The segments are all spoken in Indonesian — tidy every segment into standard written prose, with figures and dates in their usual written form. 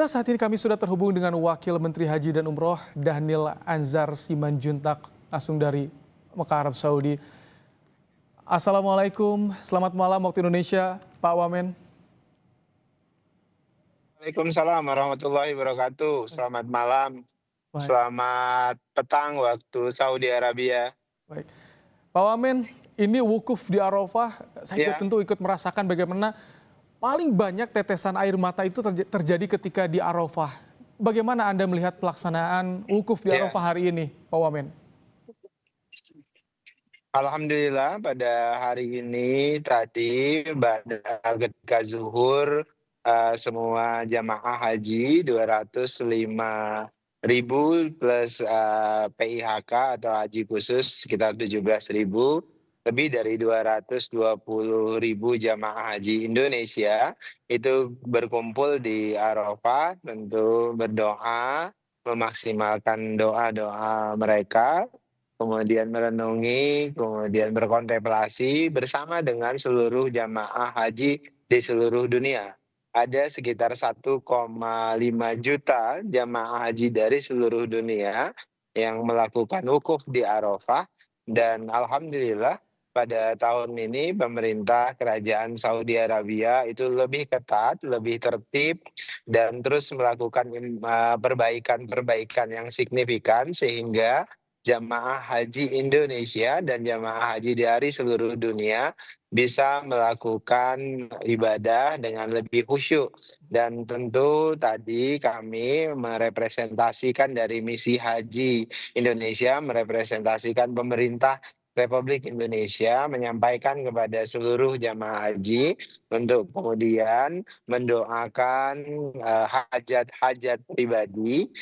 Pemirsa, saat ini kami sudah terhubung dengan Wakil Menteri Haji dan Umroh Dhanil Anzar Simanjuntak langsung dari Mekah, Arab Saudi. Assalamualaikum, selamat malam waktu Indonesia, Pak Wamen. Waalaikumsalam warahmatullahi wabarakatuh. Baik, Selamat malam, baik, selamat petang waktu Saudi Arabia. baik. Pak Wamen, ini wukuf di Arafah, saya juga Ya, tentu ikut merasakan bagaimana paling banyak tetesan air mata itu terjadi ketika di Arafah. Bagaimana Anda melihat pelaksanaan wukuf di ya. Arafah hari ini, Pak Wamen? Alhamdulillah pada hari ini tadi pada ketika zuhur semua jamaah haji 205.000 plus PIHK atau haji khusus sekitar 17.000, lebih dari 220.000 jamaah haji Indonesia itu berkumpul di Arafah, tentu berdoa, memaksimalkan doa-doa mereka, kemudian merenungi, kemudian berkontemplasi bersama dengan seluruh jamaah haji di seluruh dunia. Ada sekitar 1,5 juta jamaah haji dari seluruh dunia yang melakukan wukuf di Arafah, dan alhamdulillah pada tahun ini pemerintah kerajaan Saudi Arabia itu lebih ketat, lebih tertib, dan terus melakukan perbaikan-perbaikan yang signifikan sehingga jamaah haji Indonesia dan jamaah haji dari seluruh dunia bisa melakukan ibadah dengan lebih khusyuk. Dan tentu tadi kami merepresentasikan dari misi haji Indonesia, merepresentasikan pemerintah Republik Indonesia, menyampaikan kepada seluruh jamaah haji untuk kemudian mendoakan hajat-hajat pribadi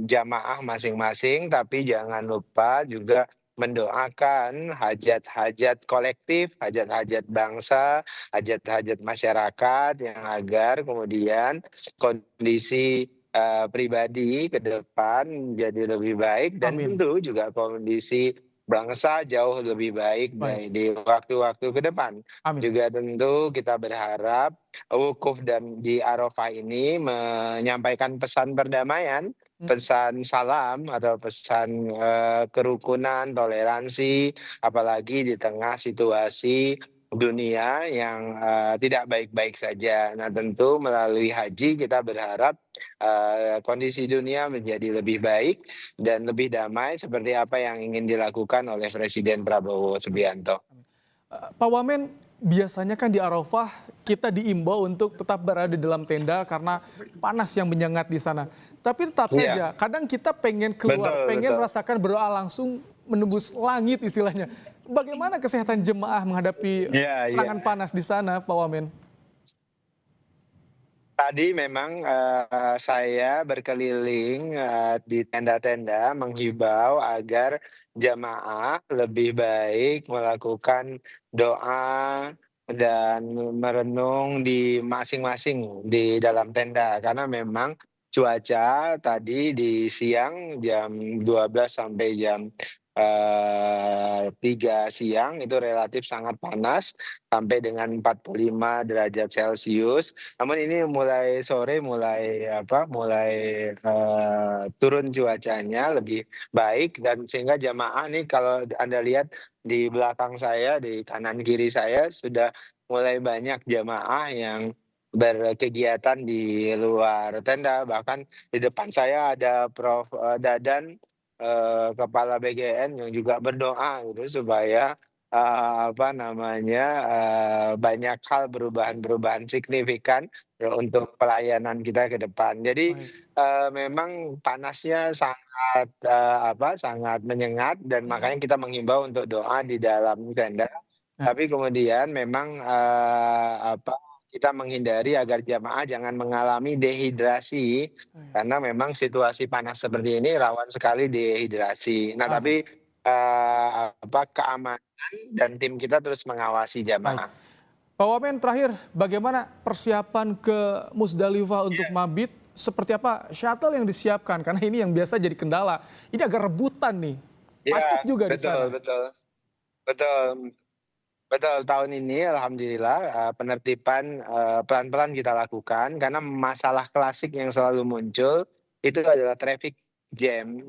jamaah masing-masing, tapi jangan lupa juga mendoakan hajat-hajat kolektif, hajat-hajat bangsa, hajat-hajat masyarakat yang agar kemudian kondisi pribadi ke depan menjadi lebih baik, dan Amin. tentu juga kondisi bangsa jauh lebih baik Baik, di waktu-waktu ke depan. amin. Juga tentu kita berharap wukuf dan di Arafah ini menyampaikan pesan perdamaian, pesan salam atau pesan kerukunan, toleransi, apalagi di tengah situasi dunia yang tidak baik-baik saja. Nah, tentu melalui haji kita berharap kondisi dunia menjadi lebih baik dan lebih damai seperti apa yang ingin dilakukan oleh Presiden Prabowo Baik. Subianto. Pak Wamen, biasanya kan di Arafah kita diimbau untuk tetap berada di dalam tenda karena panas yang menyengat di sana. Tapi tetap Iya, saja, kadang kita pengen keluar, betul pengen betul. merasakan berdoa langsung menembus langit istilahnya. Bagaimana kesehatan jemaah menghadapi Iya, iya. serangan panas di sana, Pak Wamen? Tadi memang saya berkeliling di tenda-tenda menghibau agar jamaah lebih baik melakukan doa dan merenung di masing-masing di dalam tenda. Karena memang cuaca tadi di siang jam 12 sampai jam 3 siang itu relatif sangat panas sampai dengan 45 derajat Celcius. Namun ini mulai sore mulai turun cuacanya lebih baik, dan sehingga jamaah nih kalau Anda lihat di belakang saya, di kanan kiri saya sudah mulai banyak jamaah yang berkegiatan di luar tenda. Bahkan di depan saya ada Prof. Dadan, Kepala BGN yang juga berdoa gitu supaya banyak hal perubahan-perubahan signifikan untuk pelayanan kita ke depan. Jadi, Baik. memang panasnya sangat menyengat, dan Mm, makanya kita menghimbau untuk doa di dalam tenda. ya, Tapi kemudian memang, kita menghindari agar jamaah jangan mengalami dehidrasi, oh ya. karena memang situasi panas seperti ini rawan sekali dehidrasi. Nah, Oke, tapi, keamanan dan tim kita terus mengawasi baik. jamaah. Pak Wamen, terakhir, bagaimana persiapan ke Musdalifah untuk mabit? Seperti apa shuttle yang disiapkan? Karena ini yang biasa jadi kendala. Ini agak rebutan nih, Iya, macet juga di betul sana. betul betul. Betul, tahun ini alhamdulillah, penertiban, pelan-pelan kita lakukan karena masalah klasik yang selalu muncul itu adalah traffic jam,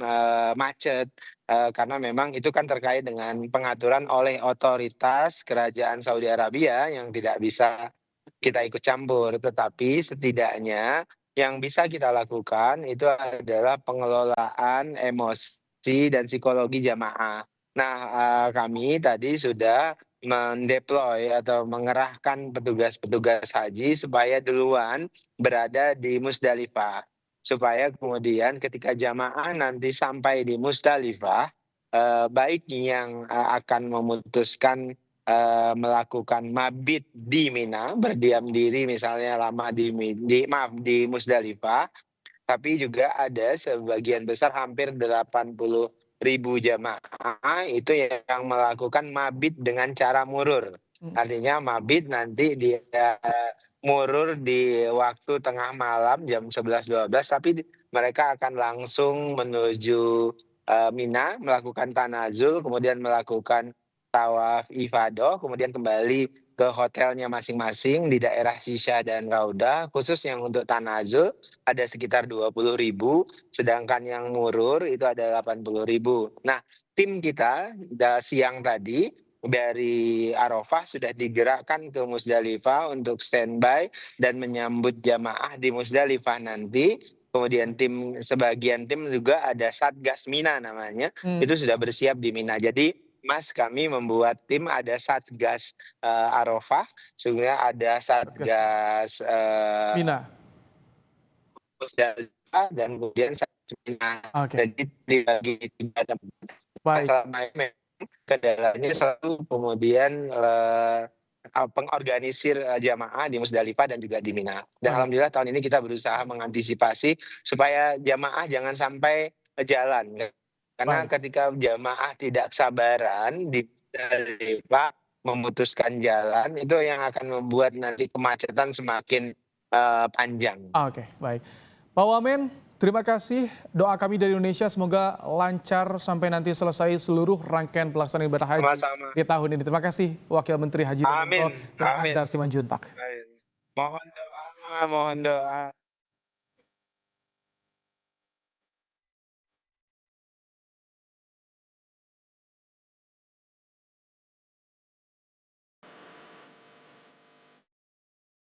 macet, karena memang itu kan terkait dengan pengaturan oleh otoritas kerajaan Saudi Arabia yang tidak bisa kita ikut campur. Tetapi setidaknya yang bisa kita lakukan itu adalah pengelolaan emosi dan psikologi jamaah. Nah, kami tadi sudah mendeploy atau mengerahkan petugas-petugas haji supaya duluan berada di Musdalifah. Supaya kemudian ketika jamaah nanti sampai di Musdalifah, baik yang, akan memutuskan, melakukan mabit di Mina, berdiam diri misalnya lama di Musdalifah, tapi juga ada sebagian besar hampir 80.000 jamaah itu yang melakukan mabit dengan cara murur. Mhm. Artinya mabit nanti dia murur di waktu tengah malam jam 11 12, tapi mereka akan langsung menuju, Mina, melakukan tanazul, kemudian melakukan tawaf ifadah, kemudian kembali ke hotelnya masing-masing di daerah Shisha dan Raudah, khusus yang untuk tanazul ada sekitar 20.000, sedangkan yang murur itu ada 80.000. Nah, tim kita siang tadi dari Arafah sudah digerakkan ke Musdalifah untuk standby dan menyambut jamaah di Musdalifah nanti. Kemudian sebagian tim juga ada Satgas Mina namanya, Mmm, itu sudah bersiap di Mina. Jadi Mas, kami membuat tim ada Satgas, Arafah, sehingga ada Satgas Satgas, Mina. Musdalifah dan kemudian Satgas Mina. Oke, Jadi dibagi 3 tempat. baik Selama ini memang kendalanya selalu kemudian, pengorganisir, jamaah di Musdalifah dan juga di Mina. Dan baik alhamdulillah tahun ini kita berusaha mengantisipasi supaya jamaah jangan sampai jalan. Karena baik. ketika jamaah tidak sabaran di Musdalifah memutuskan jalan, itu yang akan membuat nanti kemacetan semakin, panjang. Oke, baik. Pak Wamen, terima kasih. Doa kami dari Indonesia semoga lancar sampai nanti selesai seluruh rangkaian pelaksanaan ibadah haji Sama-sama. di tahun ini. Terima kasih Wakil Menteri Haji dan Umroh Amin Dr. amin Azhar Simanjuntak. amin. Mohon doa mohon doa.